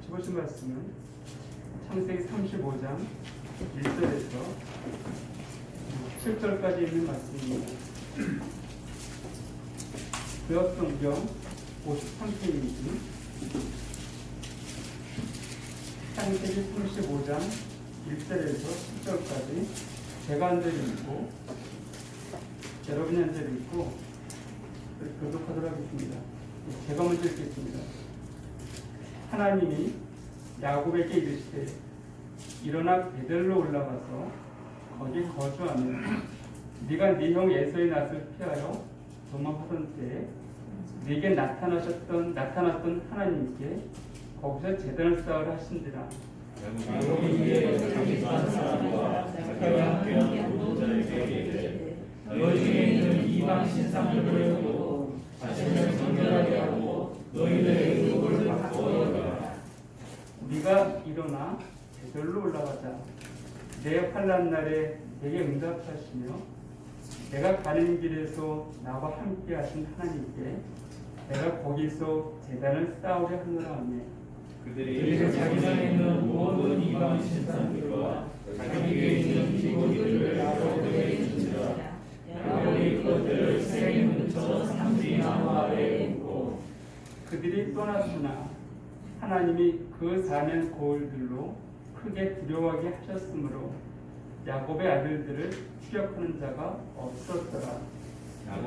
같이 보신 말씀은 창세기 35장 1절에서 7절까지 있는 말씀입니다. 구역성경 53페이지 창세기 35장 1절에서 10절까지 제가 한 절 읽고 여러분이 한 절 읽고 교독하도록 하겠습니다. 제가 먼저 읽겠습니다. 하나님이 야곱에게 이르시되 일어나 베델로 올라가서 거기 거주하며 네가 네 형 에서의 낯을 피하여 도망하던 때에 네게 나타났던 하나님께 거기서 제단을 쌓으라 하신지라. 야곱이 이에 자기 반 사람과 자기와 함께한 노동자에게 이르되 너희 중에 있는 이방 신상을 버리고 자신을 정결하게 하고 너희들의 의복을 바꾸어 입어라. 네가 일어나 베델로 올라가자. 내 환난 날에 내게 응답하시며 내가 가는 길에서 나와 함께 하신 하나님께 내가 거기서 제단을 쌓으려 하노라 하며 그들이 자기 전에 있는 모든 이방 신상들과 자기에게 있는 기고들을 야곱에게 있는지라. 야곱이 그것들을 세겜 근처 상지 나무 아래에 묻고 그들이 떠났으나 하나님이 그 4년 고을들로 크게 두려워하게 하셨으므로 야곱의 아들들을 추격하는 자가 없었더라.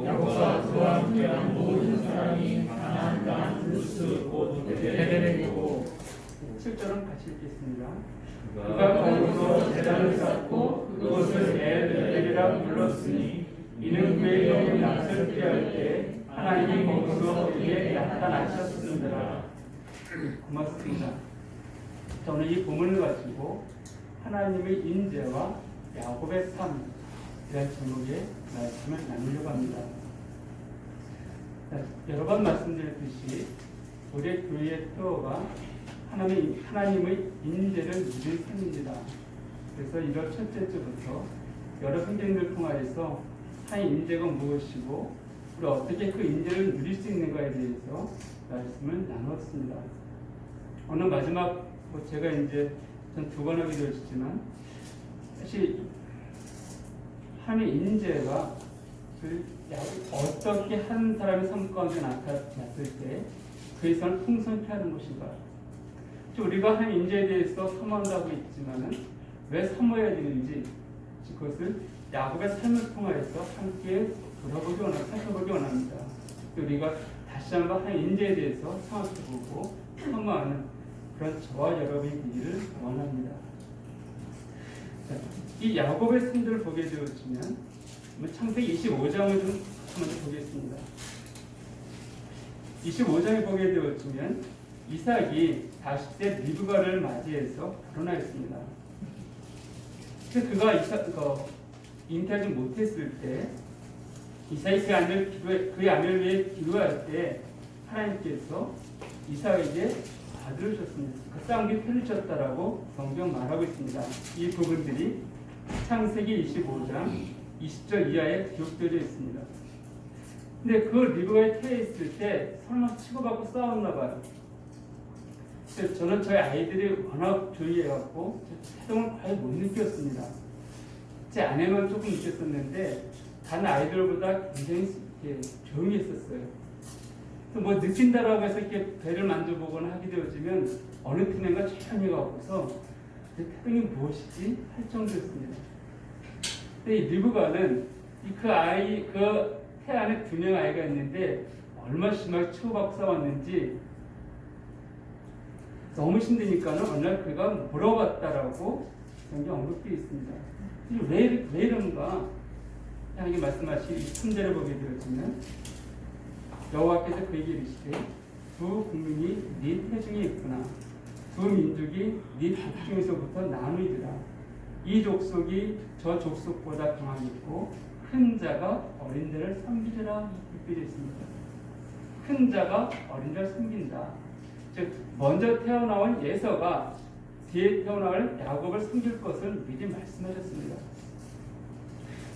야곱과 그와 함께한 모든 사람이 가나안 땅 루스 곧 베델에 있고 7절은 같이 읽겠습니다. 그가 거기서 제단을 쌓고 그것을 엘벨이라 불렀으니 이는 그의 영의 낯을 피할 때 하나님이 거기서 그에게 나타나셨습니다. 고맙습니다. 저는 이 본문을 가지고 하나님의 인재와 야곱의 삶이라는 제목의 말씀을 나누려고 합니다. 여러 번 말씀드렸듯이 우리 교회의 표어가 하나님의 인재를 믿는 삶입니다. 그래서 1월 첫째 주부터 여러 행정을 통하여서 하나님의 인재가 무엇이고 우리 어떻게 그 인재를 누릴 수 있는가에 대해서 말씀을 나누었습니다. 오늘 마지막 제가 이제 전 2번 하게 되었지만 사실 하나님의 인재가 어떻게 한 사람의 삶 가운데 나타났을 때 그에서는 풍성히 하는 것인가? 우리가 하나님의 인재에 대해서 사모한다고 있지만은 왜 사모해야 되는지 그것을 야곱의 삶을 통해서 함께 살펴보기 원합니다. 우리가 다시 한번 하나님의 인재에 대해서 생각해보고 사모하는 그런 저와 여러분이 되기를 원합니다. 이 야곱의 삶들을 보게 되었으면 창세기 25장을 좀 한번 보겠습니다. 25장에 보게 되었으면 이삭이 40세 리브가를 맞이해서 결혼하였습니다. 그가 잉태하지 못했을 때 이삭이 그의 아내를 위해 기도할 때 하나님께서 이삭에게 아들을 주셨습니다. 그 쌍둥이 펴주셨다라고 성경 말하고 있습니다. 이 부분들이 창세기 25장 20절 이하에 기록되어 있습니다. 근데 그 리브가에 태어있을 때 설마 치고받고 싸웠나 봐요. 저는 저희 아이들이 워낙 조용해갖고 태동을 거의 못 느꼈습니다. 제 아내만 조금 느꼈었는데 다른 아이들보다 굉장히 조용히 했었어요. 뭐 느낀다라고 해서 이렇게 배를 만져보거나 하게 되어지면 어느 팀인가 조용히 가고서 태동이 무엇이지 할 정도였습니다. 근데 이 리브가는 그 태 안에 2명 아이가 있는데 얼마나 심하게 치고받고 싸웠는지 너무 힘드니까는 어느 날 그가 물어봤다라고 여기 언급되어 있습니다. 왜 이런가? 하나님께 말씀하신 이 3절을 보게 되어지면 여호와께서 그에게 이르시되 두 국민이 네 태중에 있구나. 두 민족이 네 족중에서부터 나누리라. 이 족속이 저 족속보다 강하겠고 큰 자가 어린 자를 섬기리라 이렇게 되어 있습니다. 큰 자가 어린 자를 섬긴다. 즉 먼저 태어나온 예서가 뒤에 태어날 야곱을 섬길 것을 미리 말씀하셨습니다.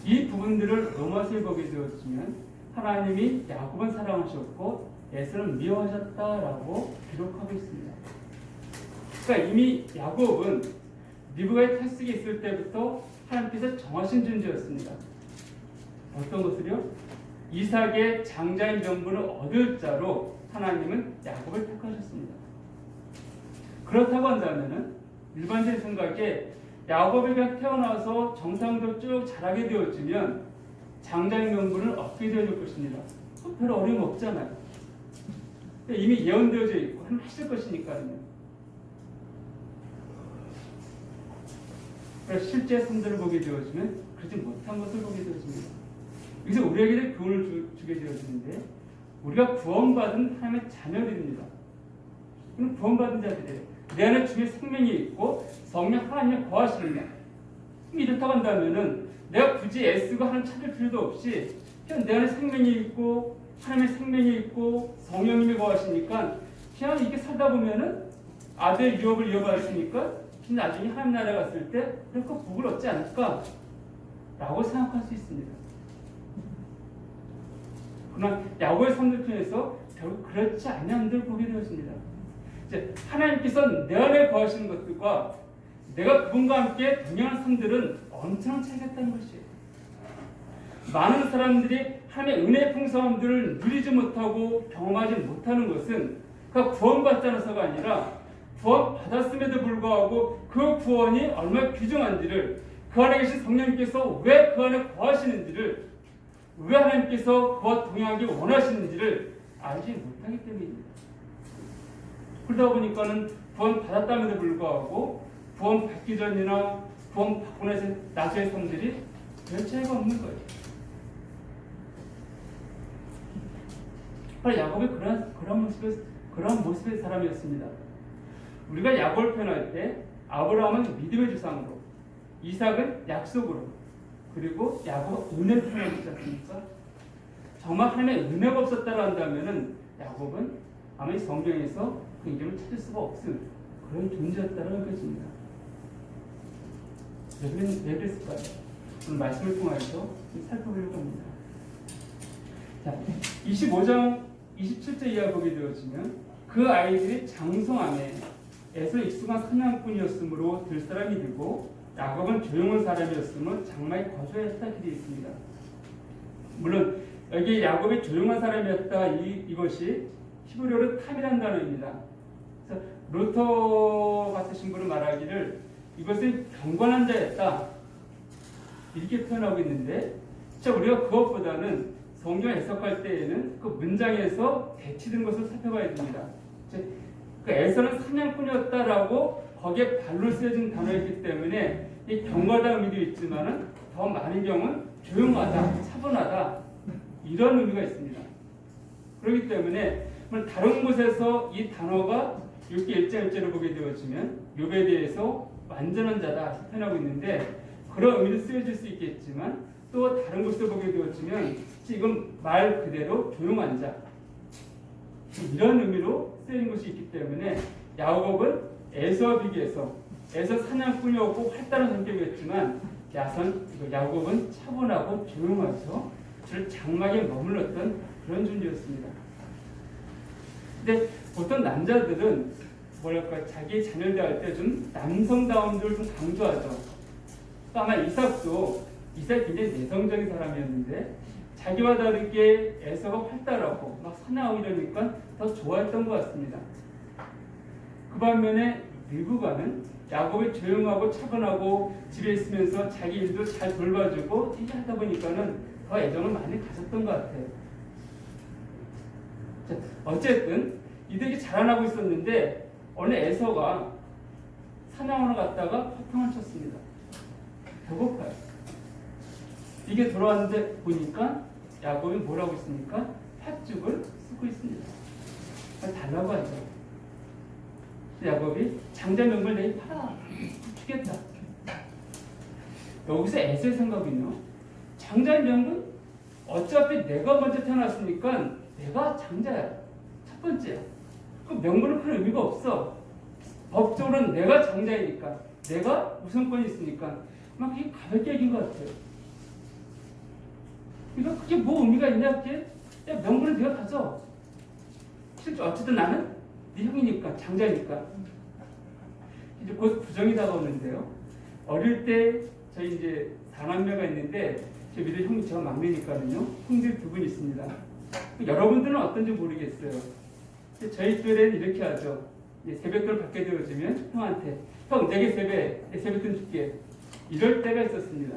이 부분들을 로마서에 보게 되었으면 하나님이 야곱은 사랑하셨고 에서는 미워하셨다라고 기록하고 있습니다. 그러니까 이미 야곱은 리브가의 탈색이 있을 때부터 하나님께서 정하신 존재였습니다. 어떤 것을요? 이삭의 장자의 명분을 얻을 자로 하나님은 야곱을 택하셨습니다. 그렇다고 한다면은 일반적인 생각에 야곱이 그냥 태어나서 정상적으로 쭉 자라게 되어지면 장자의 명분을 얻게 되어질 것입니다. 별 어려움 없잖아요. 이미 예언되어져 있고 하실 것이니까요. 그래서 실제 성들을 보게 되어지면 그러지 못한 것을 보게 되어집니다. 여기서 우리에게 교훈을 주게 되어지는데 우리가 구원받은 하나님의 자녀들입니다. 이는 구원받은 자들이에요. 내 안에 주의 생명이 있고 성령 하나님이 거하시느냐. 이렇다고 한다면은 내가 굳이 애쓰고 하나님 찾을 필요도 없이 그냥 내 안에 생명이 있고 하나님의 생명이 있고 성령님이 거하시니까 그냥 이렇게 살다 보면은 아들 유업을 이어받으시니까 나중에 하나님 나라에 갔을 때 그렇게 복을 얻지 않을까 라고 생각할 수 있습니다. 그러나 야곱의 성도편에서 결국 그렇지 않냐는 들 보게 되었습니다. 이제 하나님께서 내 안에 거하시는 것들과 내가 그분과 함께 동행하는 삶들은 엄청 차이겠다는 것이에요. 많은 사람들이 하나님의 은혜의 풍성함들을 누리지 못하고 경험하지 못하는 것은 그 구원받지 않아서가 아니라 구원받았음에도 불구하고 그 구원이 얼마나 귀중한지를, 그 안에 계신 성령님께서 왜 그 안에 거하시는지를, 왜 하나님께서 그와 동행하기 원하시는지를 알지 못하기 때문입니다. 그러다 보니까는 구원받았다면에도 불구하고 구원받기 전이나 구원받고 나서의 삶들이 별 차이가 없는 거예요. 바로 야곱이 그런 모습의 사람이었습니다. 우리가 야곱을 표현할 때 아브라함은 믿음의 주상으로, 이삭은 약속으로, 그리고 야곱은 은혜를 표현하고 있지 않습니까? 정말 하나님의 은혜가 없었다고 한다면은 야곱은 아마 이 성경에서 그 이름을 찾을 수가 없은 그런 존재였다는 것입니다. 왜 그랬을까요? 오늘 말씀을 통해서 살펴보려고 합니다. 자, 25장 27절 이하 보게 되어지면 그 아이들이 장성함에 에서 익숙한 사냥꾼이었으므로 들 사람이 되고 야곱은 조용한 사람이었으므로 장막에 거주했다 이렇게 되어 있습니다. 물론 여기 야곱이 조용한 사람이었다 이것이 히브리어로 탐이라는 단어입니다. 그래서 루터 같으신 분은 말하기를 이것은 경건한 자였다 이렇게 표현하고 있는데, 자 우리가 그것보다는 성경 해석할 때에는 그 문장에서 대치된 것을 살펴봐야 됩니다. 그 에서는 사냥꾼이었다라고 거기에 발로 쓰여진 단어이기 때문에 이 경건하다는 의미도 있지만은 더 많은 경우는 조용하다, 차분하다 이런 의미가 있습니다. 그렇기 때문에 다른 곳에서 이 단어가 이렇게 1장 1절을 보게 되어지면 욥에 대해서 완전한 자다 표현하고 있는데 그런 의미로 쓰여질 수 있겠지만 또 다른 곳에서 보게 되어지면 지금 말 그대로 조용한 자 이런 의미로 쓰인 것이 있기 때문에 야곱은 에서와 비교해서 에서 사냥꾼이었고 활달한 성격이었지만 야곱은 차분하고 조용하죠. 저 장막에 머물렀던 그런 존재였습니다. 근데 보통 남자들은 뭐랄까 자기 자녀를 대할 때 좀 남성다움을 좀 강조하죠. 아마 이삭이 굉장히 내성적인 사람이었는데 자기와 다르게 에서가 활달하고 막 사냥하고 이러니까 더 좋아했던 것 같습니다. 그 반면에 리브가는 야곱이 조용하고 차분하고 집에 있으면서 자기 일도 잘 돌봐주고 이렇게 하다 보니까는 더 애정을 많이 가졌던 것 같아요. 자, 어쨌든 이들이 자라나고 있었는데 어느 에서가 사냥하러 갔다가 화통을 쳤습니다. 배고파요. 이게 돌아왔는데 보니까 야곱이 뭐라고 있습니까? 팥죽을 쓰고 있습니다. 달라고 하죠. 야곱이 장자 명분을 내게 팔아 주겠다. 여기서 에서의 생각은요, 장자의 명분? 어차피 내가 먼저 태어났으니까 내가 장자야. 첫 번째야. 그 명분을 팔 의미가 없어. 법적으로는 내가 장자이니까, 내가 우선권이 있으니까 막 그게 가볍게 얘기인 것 같아요. 그러니까 그게 뭐 의미가 있냐? 그게 야, 명분을 네가 가져. 실제 어쨌든 나는 네 형이니까, 장자니까. 이제 곧 부정이 다가오는데요. 어릴 때 저희 이제 4남매가 있는데 제 밑에 형이 제가 막내니까는요. 형들 2분 있습니다. 여러분들은 어떤지 모르겠어요. 저희 또래는 이렇게 하죠. 세뱃돈 받게 되어지면 형한테 형 내게 세뱃돈 줄게. 이럴 때가 있었습니다.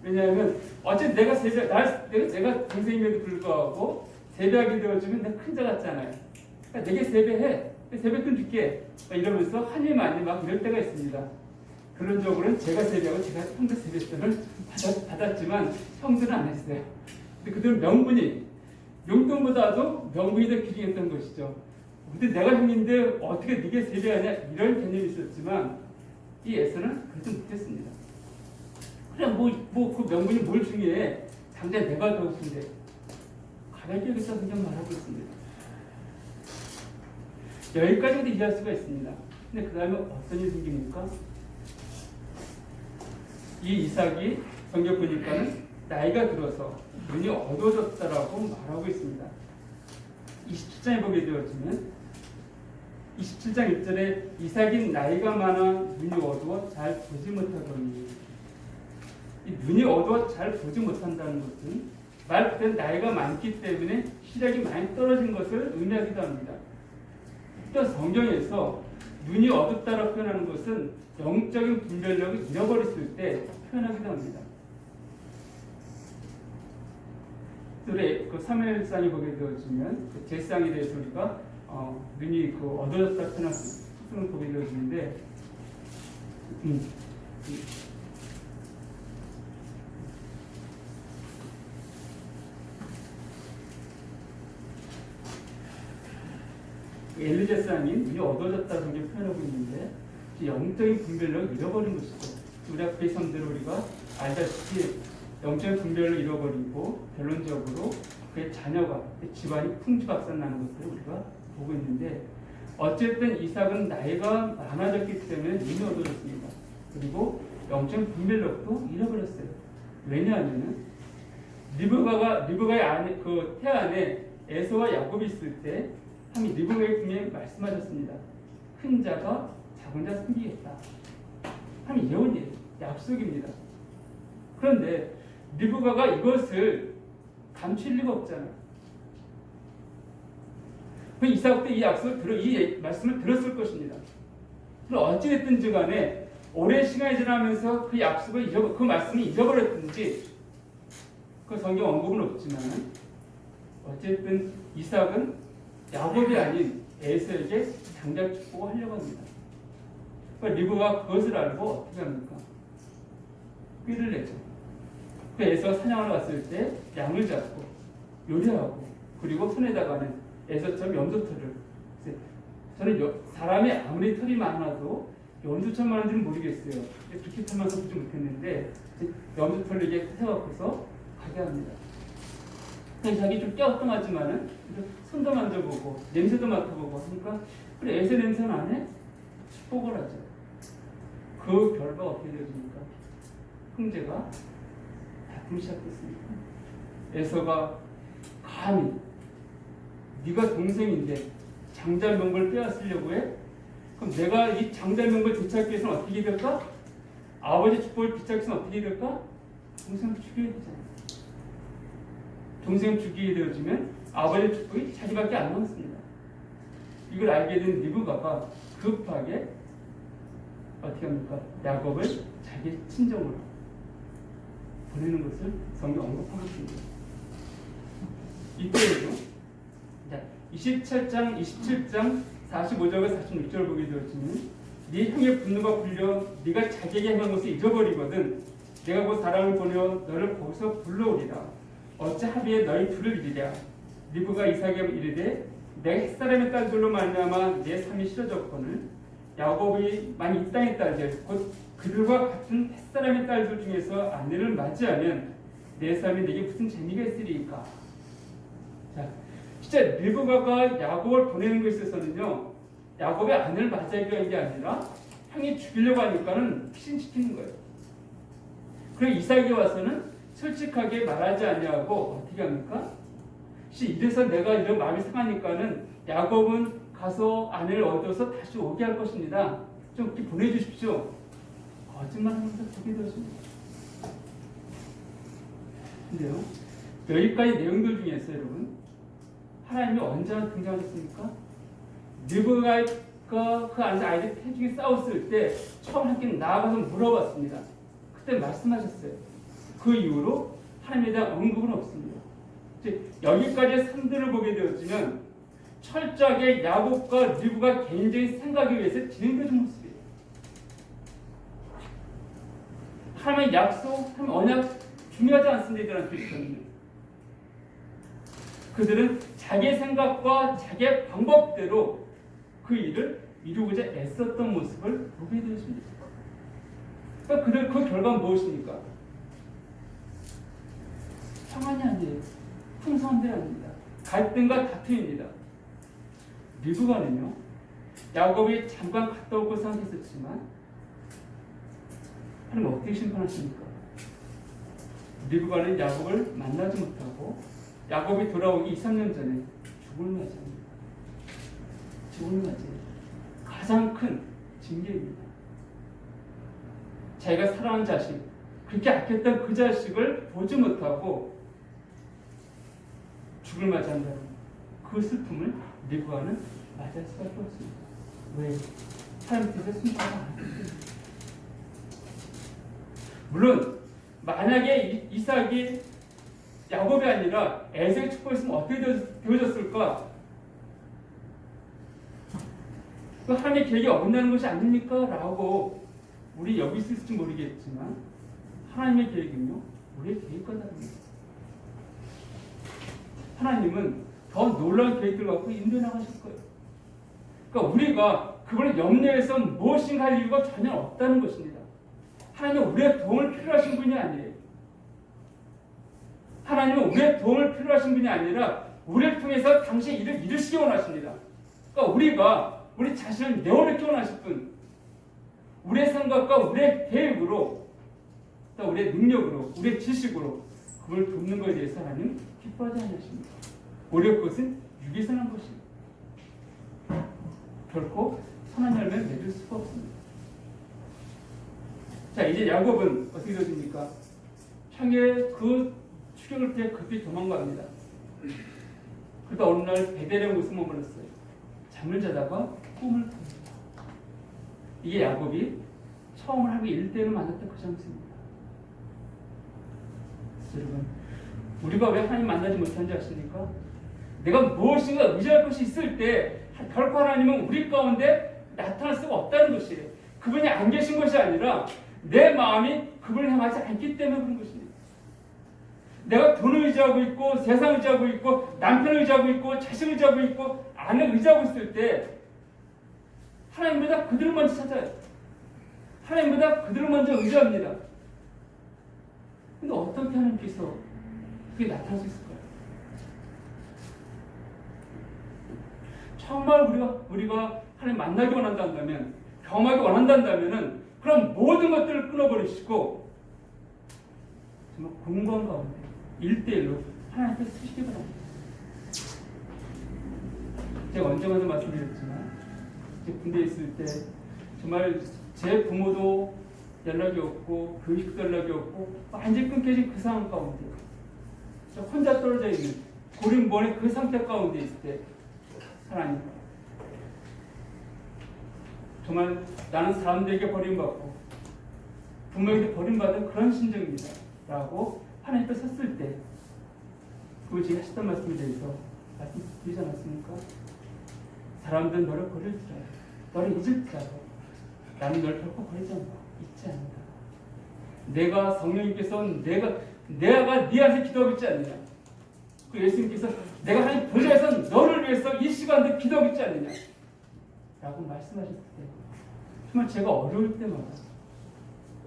왜냐하면 어쨌든 내가 동생임에도 불구하고 세배하게 되어지면 내가 큰 자 같잖아요. 그러니까 내게 세배해. 세뱃돈 줄게. 이러면서 한일 만일 막 이럴 때가 있습니다. 결론적으로는 제가 세배하고 제가 형들 세뱃돈을 받았지만 형들은 안 했어요. 근데 그들은 명분이 용돈보다도 명분이 더 귀중했던 것이죠. 근데 내가 형인데 어떻게 네게 세배하냐 이런 개념이 있었지만 이 에서는 그러지 못했습니다. 그래 그 명분이 뭘 중요해? 당장 내가 더 웃긴데 가볍게 여기서 그냥 말하고 있습니다. 여기까지도 이해할 수가 있습니다. 근데 그 다음에 어떤 일이 생깁니까? 이 이삭이 성경 보니까는 나이가 들어서 눈이 어두워졌다라고 말하고 있습니다. 27장에 보게 되어지면 27장 1절에 이삭이 나이가 많아 눈이 어두워 잘 보지 못하더니 이 눈이 어두워 잘 보지 못한다는 것은 말 그대로 나이가 많기 때문에 시력이 많이 떨어진 것을 의미하기도 합니다. 또 성경에서 눈이 어둡다라고 표현하는 것은 영적인 분별력을 잃어버렸을 때 표현하기도 합니다. 그 사무엘상에 보게 되어지면 그 제사장에 대해서 우리가 눈이 어두워졌다 표현할 수를 보게 되어지는데 엘리제사님이 눈이 어두워졌다고 표현하고 있는데 영적인 분별력을 잃어버린 것이죠. 우리가 그 성대로 우리가 알다시피 영적인 분별을 잃어버리고 결론적으로 그의 자녀가 그의 집안이 풍지박산나는 것들을 우리가 보고 있는데 어쨌든 이삭은 나이가 많아졌기 때문에 눈이 어두워졌습니다. 그리고 영적인 분별력도 잃어버렸어요. 왜냐하면 리브가의 안에 그 태 안에 에서와 야곱이 있을 때 하나님이 리브가에게 분명히 말씀하셨습니다. 큰 자가 작은 자 섬기겠다. 하나님 예언이에요. 약속입니다. 그런데 리브가가 이것을 감출 리가 없잖아요. 그 이삭도 이 약속을 이 말씀을 들었을 것입니다. 그럼 어찌됐든지 간에 오랜 시간이 지나면서 그 약속을 그 말씀을 잊어버렸든지 그 성경 언급은 없지만 어쨌든 이삭은 야곱이 아닌 에서에게 장작 축복을 하려고 합니다. 그러니까 리브가 그것을 알고 어떻게 합니까? 꾀를 내죠. 그 에서가 사냥을 갔을 때 양을 잡고 요리하고 그리고 손에다가는 에서처럼 염소털을 저는 사람이 아무리 털이 많아도 염소처럼 많은지는 모르겠어요. 그렇게 털만서 보지 못했는데 염소털을 이게 세워서 가게 합니다. 자기 좀 깨어뚱하지만은 손도 만져보고 냄새도 맡아보고 하니까 그래 에서 냄새 나네? 축복을 하죠. 그 결과가 어떻게 되어집니까? 형제가 다툼이 시작됐습니다. 에서가 감히 네가 동생인데 장자명분을 빼앗으려고 해? 그럼 내가 이 장자명분을 되찾기 위해서는 어떻게 될까? 아버지 축복을 되찾기 위해서는 어떻게 될까? 동생을 죽여야 되잖아요. 동생을 죽이게 되어지면 아버지의 축복이 자기밖에 안 남습니다. 이걸 알게 된 리브가가 급하게 어떻게 합니까? 야곱을 자기 친정으로 보내는 것을 성경 언급하고 있습니다. 이때에도 27장 45절과 46절을 보게 되었지만 네 형의 분노가 불려 네가 자기에게 행한 것을 잊어버리거든 내가 곧 사람을 보내어 너를 거기서 불러오리라. 어찌 합의에 너희 둘을 이르랴. 리브가 이삭에게 이르되 내가 햇사람의 딸들로 말미암아 내 삶이 싫어졌거늘 야곱이 만약 이 땅의 딸들 곧 그들과 같은 햇사람의 딸들 중에서 아내를 맞이하면 내 삶에 내게 무슨 재미가 있으리까. 자, 진짜 리브가가 야곱을 보내는 것에 있어서는요 야곱의 아내를 맞이하기 위한 게 아니라 형이 죽이려고 하니까는 피신시키는 거예요. 그리고 이삭이 와서는 솔직하게 말하지 않냐고 어떻게 합니까? 이래서 내가 이런 마음이 상하니까는 야곱은 가서 아내를 얻어서 다시 오게 할 것입니다. 좀 이렇게 보내주십시오. 거짓말하면서 보게 되었습니다. 근데요, 여기까지 내용들 중에서 여러분, 하나님이 언제 등장하셨습니까? 리브가가 그 안에서 아이들 태중에 싸웠을 때 처음 함께 나아가서 물어봤습니다. 그때 말씀하셨어요. 그 이후로 하나님에 대한 언급은 없습니다. 여기까지의 선들을 보게 되어지면 철저하게 야곱과 리브가 개인적인 생각에 의해서 진행되는 모습이에요. 하나님의 약속, 하나님의 언약 중요하지 않습니다. 이들한테 있었는데 그들은 자기의 생각과 자기의 방법대로 그 일을 이루고자 애썼던 모습을 보게 되었습니다. 그러니까 그들 그 결과는 무엇입니까? 평안이 아니에요. 풍성함이 아닙니다. 갈등과 다툼입니다. 리브가는요, 야곱이 잠깐 갔다 오고 생각했었지만 하나님 어떻게 심판하십니까? 리브가는 야곱을 만나지 못하고 야곱이 돌아오기 2, 3년 전에 죽음을 맞이합니다. 죽음을 맞이해요. 가장 큰 징계입니다. 자기가 사랑하는 자식, 그렇게 아꼈던 그 자식을 보지 못하고 죽음을 맞이한다는 그 슬픔을 리브가는 맞이할 수밖에 없습니다. 왜? 하나님 뜻에 순종하지 않기 때문에. 물론 만약에 이삭이 야곱이 아니라 에서의 축복했으면 어떻게 되어졌을까? 그 하나님의 계획이 어긋나는 것이 아닙니까? 라고 우리 여기 있을지 모르겠지만 하나님의 계획은요, 우리의 계획과 다릅니다. 하나님은 더 놀라운 계획들을 갖고 인도해 나가실 거예요. 그러니까 우리가 그걸 염려해서 무엇인가 할 이유가 전혀 없다는 것입니다. 하나님은 우리의 도움을 필요하신 분이 아니에요. 하나님은 우리의 도움을 필요하신 분이 아니라 우리를 통해서 당신의 일을 이루시기 원하십니다. 그러니까 우리가 우리 자신을 내어놓기 원하실 분, 우리의 생각과 우리의 계획으로, 또 우리의 능력으로, 우리의 지식으로 그걸 돕는 것에 대해서 하나님 기뻐하지 않으십니다. 오히려 그것은 유익이 선한 것입니다. 결코 선한 열매를 맺을 수가 없습니다. 자, 이제 야곱은 어떻게 되십니까? 창에 그 추격을 피해 급히 도망갑니다. 그러다 어느 날 베델에 곳에 머물렀어요. 잠을 자다가 꿈을 꿉니다. 이게 야곱이 처음으로 하루에 1대1을 만났던 그 장소입니다. 여러분, 우리가 왜 하나님 만나지 못하는지 아십니까? 내가 무엇인가 의지할 것이 있을 때 결코 하나님은 우리 가운데 나타날 수가 없다는 것이에요. 그분이 안 계신 것이 아니라 내 마음이 그분을 향하지 않기 때문에 그런 것입니다. 내가 돈을 의지하고 있고 세상을 의지하고 있고 남편을 의지하고 있고 자식을 의지하고 있고 아내를 의지하고 있을 때 하나님보다 그들을 먼저 찾아요. 하나님보다 그들을 먼저 의지합니다. 근데 어떻게 하나님께서 그게 나타날 수 있을까요? 정말 우리가 하나님 만나기 원한다면, 경험하기 원한다면 그럼 모든 것들을 끊어버리시고 정말 공간 가운데 1대1로 하나님께 쓰시기 바랍니다. 제가 언젠가도 말씀드렸지만 군대에 있을 때 정말 제 부모도 연락이 없고 교육도 연락이 없고 완전히 끊겨진 그 상황 가운데 혼자 떨어져 있는 고립무원의 그 상태 가운데 있을 때 하나님, 정말 나는 사람들에게 버림받고 부모에게 버림받은 그런 심정입니다 라고 하나님 앞에 섰을 때 그걸 제가 하셨던 말씀에 대해서 말씀드리지 않았습니까? 사람들은 너를 버릴지라도 너를 잊을지라도 나는 너를 결코 버리지 않고 잊지 않는다. 내가 성령님께서 내가 네 안에서 기도하고 있지 않느냐. 그 예수님께서 내가 하나님 보좌에서 너를 위해서 이 시간도 기도하고 있지 않느냐 라고 말씀하셨을 때 정말 제가 어려울 때마다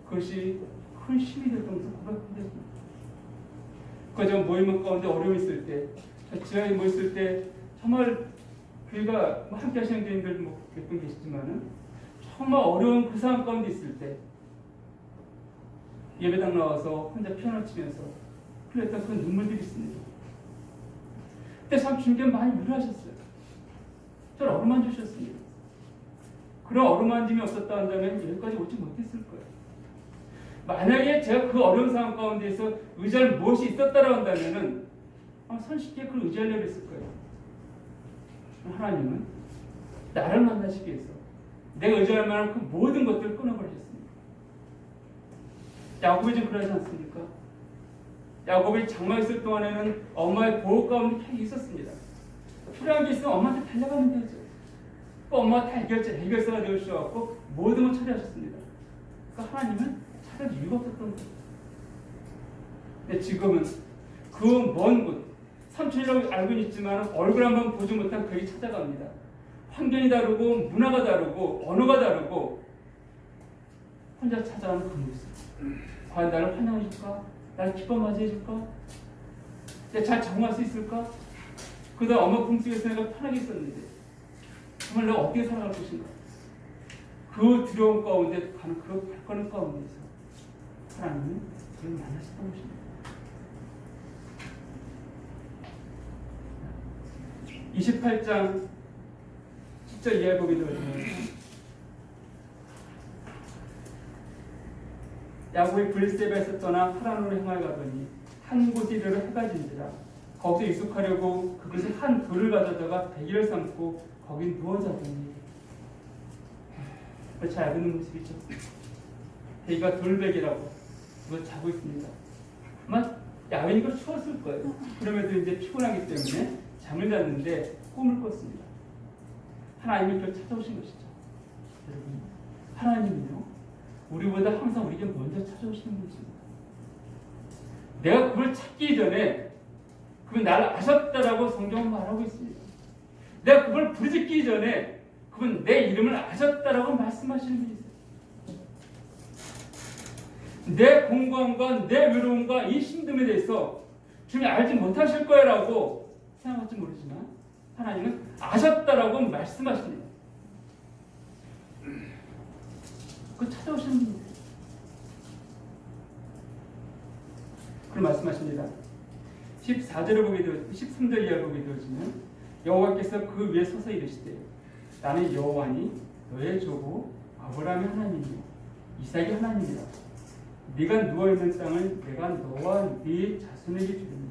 그것이 큰 힘이 될 정도로 고백합니다. 그저 모임 가운데 어려움이 있을 때, 지하에 모였을 때 정말 교회가 함께 하시는 교인들 몇 분 계시지만은 정말 어려운 그 상황 가운데 있을 때 예배당 나와서 혼자 피아노 치면서 흘렸던 그 눈물들이 있습니다. 그때 참 주님께 많이 위로하셨어요. 저를 어루만져 주셨습니다. 그런 어루만짐이 없었다 한다면 여기까지 오지 못했을 거예요. 만약에 제가 그 어려운 상황 가운데서 의지할 무엇이 있었다고 한다면은 손쉽게 그걸 의지하려고 했을 거예요. 하나님은 나를 만나시기 위해서 내가 의지할 만한 그 모든 것들을 끊어버리셨습니다. 야곱이 좀 그러지 않습니까? 야곱이 장마 있을 동안에는 엄마의 보호 가운데 계속 있었습니다. 필요한 게 있으면 엄마한테 달려가면 되죠. 그 엄마가 다 해결사가 되어주셔서 모든 걸 처리하셨습니다. 그러니까 하나님은 찾을 이유가 없었던 거예요. 근데 지금은 그 먼 곳, 삼촌이라고 알고는 있지만 얼굴 한번 보지 못한 그에게 찾아갑니다. 환경이 다르고 문화가 다르고 언어가 다르고 혼자 찾아가는 그 모습. 과연 나를 환영해줄까? 나를 기뻐 맞이해줄까? 내가 잘 적응할 수 있을까? 그러다 엄마 품속에서 내가 편하게 있었는데 정말 내가 어떻게 살아갈 것인가? 그 두려움 가운데 가는 그 발걸음 가운데서 하나님은 그를 만나셨던 것입니다. 28장 10절 이하에 보게 되면 야곱이 브엘세바에서 떠나 하란으로 향하여 가더니 한 곳에 이르러 해가 진지라 거기서 유숙하려고 그곳에 한 돌을 가져다가 베개를 삼고 거기 누워 자더니 잘 알고 모습이죠. 베개가 돌베개라고 누워 자고 있습니다. 아마 야외니까 추웠을 거예요. 그럼에도 이제 피곤하기 때문에 잠을 잤는데 꿈을 꿨습니다. 하나님이 그를 찾아오신 것이죠. 여러분, 하나님은요 우리보다 항상 우리에게 먼저 찾아오시는 분이십니다. 내가 그걸 찾기 전에 그분 나를 아셨다라고 성경은 말하고 있습니다. 내가 그걸 부르짖기 전에 그분 내 이름을 아셨다라고 말씀하시는 분이세요. 내 공고함과 내 외로움과 이 힘듦에 대해서 주님이 알지 못하실 거라고 생각할지 모르지만 하나님은 아셨다라고 말씀하십니다. 그 찾아오시는 분이세요. 그럼 말씀하십니다. 14절을 보게 되어 13절 이하를 보게 되어지면 여호와께서 그 위에 서서 이르시되 나는 여호와니 너의 조부 아브라함의 하나님이요 이삭의 하나님이라. 네가 누워있는 땅을 내가 너와 네 자손에게 주리니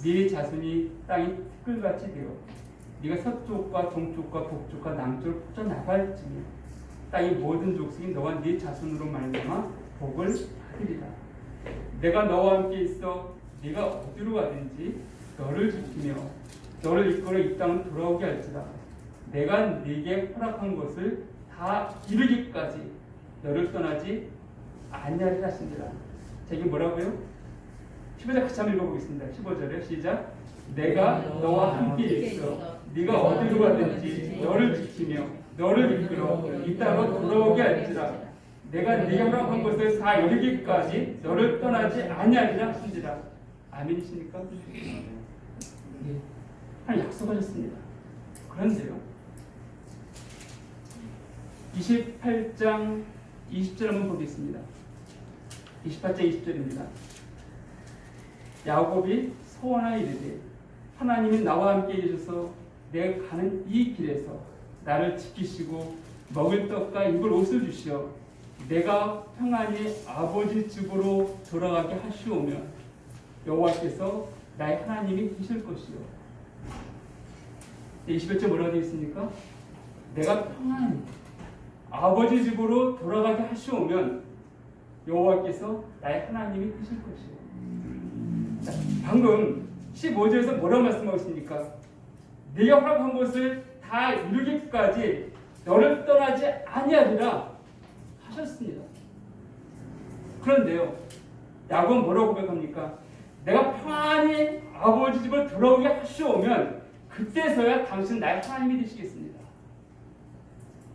네 자손이 땅이 티끌같이 되어 네가 서쪽과 동쪽과 북쪽과 남쪽을 퍼져나갈지니 땅의 모든 족속이 너와 네 자손으로 말미암아 복을 받으리라. 내가 너와 함께 있어 네가 어디로 가든지 너를 지키며 너를 이끌어 이 땅을 돌아오게 할지라. 내가 네게 허락한 것을 다 이루기까지 너를 떠나지 아니하리라 하신지라. 제게 뭐라고요? 15절 같이 한번 읽어보겠습니다. 15절에 시작. 내가 너와 함께 있어 네가 어디로 가든지 너를 지키며 너를 이끌어 이 땅으로 돌아오게 할지라. 내가 네게 허락한 것을 다 이루기까지 너를 떠나지 아니하리라 하신지라. 아멘이십니까? 네. 하나님 약속하셨습니다. 그런데요 28장 20절 한번 보겠습니다. 28장 20절입니다. 야곱이 소원하여 이르되 하나님이 나와 함께 계셔서 내가 가는 이 길에서 나를 지키시고 먹을 떡과 입을 옷을 주시어 내가 평안히 아버지 집으로 돌아가게 하시오면 여호와께서 나의 하나님이 되실 것이요. 21절 뭐라고 되어 있습니까? 내가 평안히 아버지 집으로 돌아가게 하시오면 여호와께서 나의 하나님이 되실 것이요. 자, 방금 15절에서 뭐라고 말씀하고 있습니까? 네가 허락한 것을 다 이루기까지 너를 떠나지 아니하리라 하셨습니다. 그런데요 야곱은 뭐라고 고백합니까? 내가 평안히 아버지 집을 돌아오게 하시오면 그때서야 당신 나의 하나님이 되시겠습니다.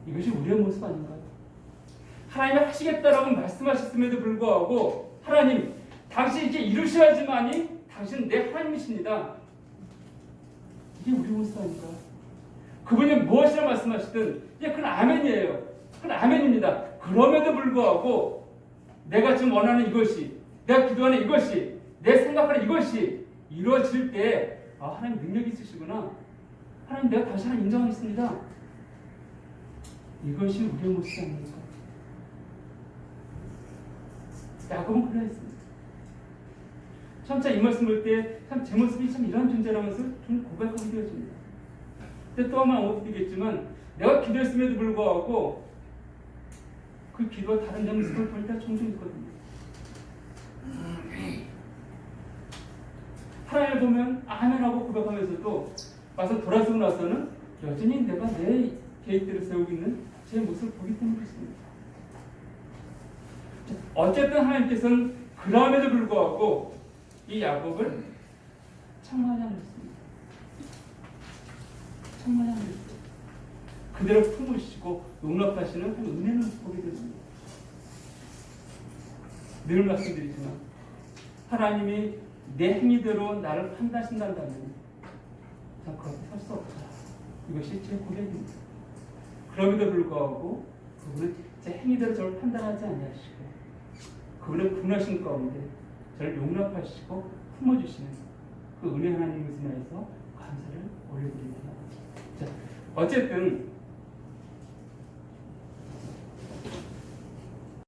이것이 우리의 모습 아닌가요? 하나님이 하시겠다라고 말씀하셨음에도 불구하고 하나님 당신 이제 이루셔야지만이 당신 내 하나님이십니다. 이게 우리 모습 아닌가요? 그분이 무엇이라 말씀하시든 그건 아멘이에요. 그건 아멘입니다. 그럼에도 불구하고 내가 지금 원하는 이것이 내가 기도하는 이것이 내 생각하는 이것이 이루어질 때 하나님 능력이 있으시구나. 하나님 내가 다시 하나님 인정하겠습니다. 이것이 우리의 모습이 아닙니까? 야곱은 그러했습니다. 점차 이 말씀 볼 때 참 제 모습이 참 이런 존재라면서 좀 고백하게 되어집니다. 근데 또 한번 언급드리겠지만 내가 기도했음에도 불구하고 그 기도와 다른 점 모습을 볼 때가 종종 있거든요. 하나님을 보면 아멘하고 고백하면서도 와서 돌아서고 나서는 여전히 내가 내 계획대로 세우고 있는 제 모습을 보기 때문에 그렇습니다. 어쨌든 하나님께서는 그럼에도 불구하고 이 야곱을 청하지 않으셨습니다. 청하지 않으셨어요. 그대로 품으시고 용납하시는 그 은혜는 보게 됩니다. 늘 말씀드리지만 하나님이 내 행위대로 나를 판단하신다면 전 그렇게 설 수 없다. 이것이 제 고백입니다. 그럼에도 불구하고 그분은 제 행위대로 저를 판단하지 아니하시고 그분의 분하신 가운데 저를 용납하시고 품어주시는 그 은혜 하나님을 인하여서 감사를 올려드립니다. 자, 어쨌든